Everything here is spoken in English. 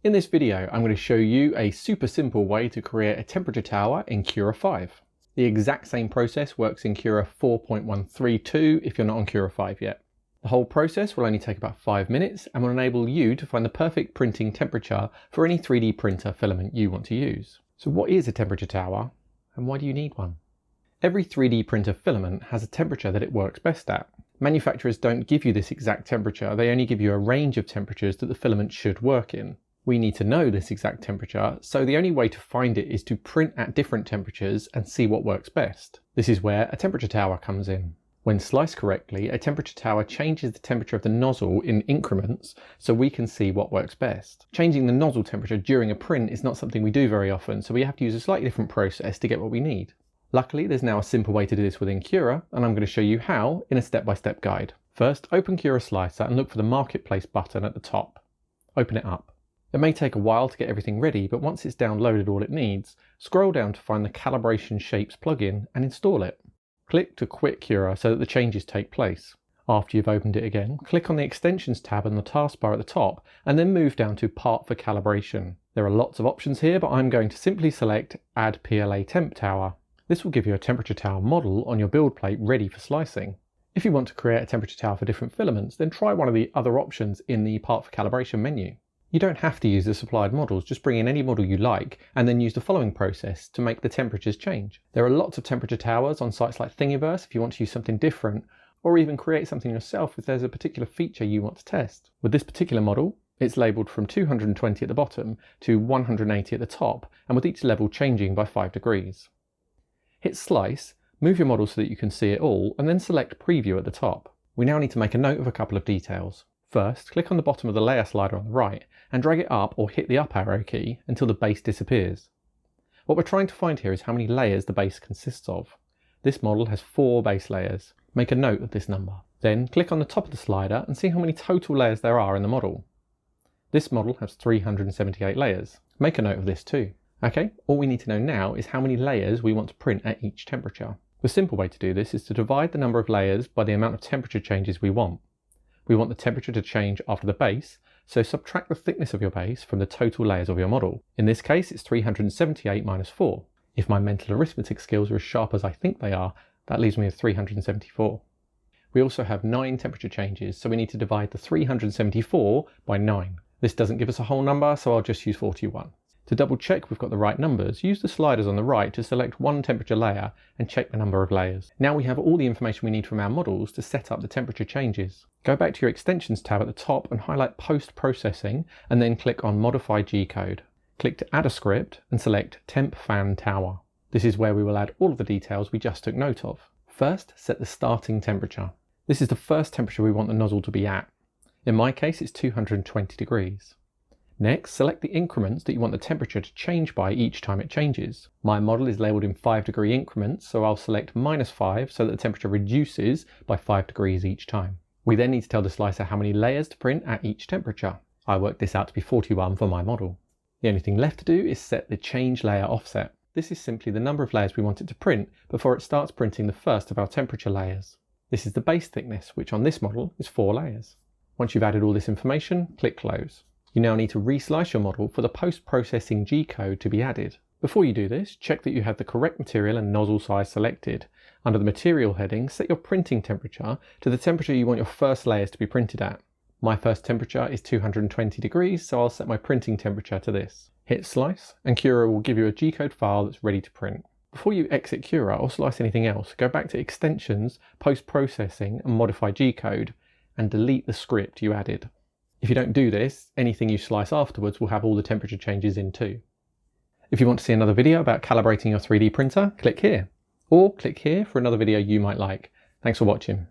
In this video, I'm going to show you a super simple way to create a temperature tower in Cura 5. The exact same process works in Cura 4.132 if you're not on Cura 5 yet. The whole process will only take about 5 minutes and will enable you to find the perfect printing temperature for any 3D printer filament you want to use. So what is a temperature tower and why do you need one? Every 3D printer filament has a temperature that it works best at. Manufacturers don't give you this exact temperature, they only give you a range of temperatures that the filament should work in. We need to know this exact temperature, so the only way to find it is to print at different temperatures and see what works best. This is where a temperature tower comes in. When sliced correctly, a temperature tower changes the temperature of the nozzle in increments so we can see what works best. Changing the nozzle temperature during a print is not something we do very often, so we have to use a slightly different process to get what we need. Luckily, there's now a simple way to do this within Cura, and I'm going to show you how in a step-by-step guide. First, open Cura Slicer and look for the Marketplace button at the top. Open it up. It may take a while to get everything ready, but once it's downloaded all it needs, scroll down to find the Calibration Shapes plugin and install it. Click to quit Cura so that the changes take place. After you've opened it again, click on the Extensions tab in the taskbar at the top and then move down to Part for Calibration. There are lots of options here, but I'm going to simply select Add PLA Temp Tower. This will give you a temperature tower model on your build plate ready for slicing. If you want to create a temperature tower for different filaments, then try one of the other options in the Part for Calibration menu. You don't have to use the supplied models, just bring in any model you like and then use the following process to make the temperatures change. There are lots of temperature towers on sites like Thingiverse if you want to use something different, or even create something yourself if there's a particular feature you want to test. With this particular model, it's labelled from 220 at the bottom to 180 at the top, and with each level changing by 5 degrees. Hit Slice, move your model so that you can see it all, and then select Preview at the top. We now need to make a note of a couple of details. First, click on the bottom of the layer slider on the right and drag it up or hit the up arrow key until the base disappears. What we're trying to find here is how many layers the base consists of. This model has 4 base layers. Make a note of this number. Then click on the top of the slider and see how many total layers there are in the model. This model has 378 layers. Make a note of this too. Okay, all we need to know now is how many layers we want to print at each temperature. The simple way to do this is to divide the number of layers by the amount of temperature changes we want. We want the temperature to change after the base, so subtract the thickness of your base from the total layers of your model. In this case, it's 378 minus 4. If my mental arithmetic skills are as sharp as I think they are, that leaves me with 374. We also have 9 temperature changes, so we need to divide the 374 by 9. This doesn't give us a whole number, so I'll just use 41. To double check we've got the right numbers, use the sliders on the right to select one temperature layer and check the number of layers. Now we have all the information we need from our models to set up the temperature changes. Go back to your Extensions tab at the top and highlight Post Processing and then click on Modify G-Code. Click to add a script and select Temp Fan Tower. This is where we will add all of the details we just took note of. First, set the starting temperature. This is the first temperature we want the nozzle to be at. In my case, it's 220 degrees. Next, select the increments that you want the temperature to change by each time it changes. My model is labelled in 5-degree increments, so I'll select -5 so that the temperature reduces by 5 degrees each time. We then need to tell the slicer how many layers to print at each temperature. I worked this out to be 41 for my model. The only thing left to do is set the change layer offset. This is simply the number of layers we want it to print before it starts printing the first of our temperature layers. This is the base thickness, which on this model is 4 layers. Once you've added all this information, click Close. You now need to reslice your model for the post-processing G-code to be added. Before you do this, check that you have the correct material and nozzle size selected. Under the material heading, set your printing temperature to the temperature you want your first layers to be printed at. My first temperature is 220 degrees, so I'll set my printing temperature to this. Hit Slice, and Cura will give you a G-code file that's ready to print. Before you exit Cura or slice anything else, go back to Extensions, Post-Processing and Modify G-code, and delete the script you added. If you don't do this, anything you slice afterwards will have all the temperature changes in too. If you want to see another video about calibrating your 3D printer, click here. Or click here for another video you might like. Thanks for watching.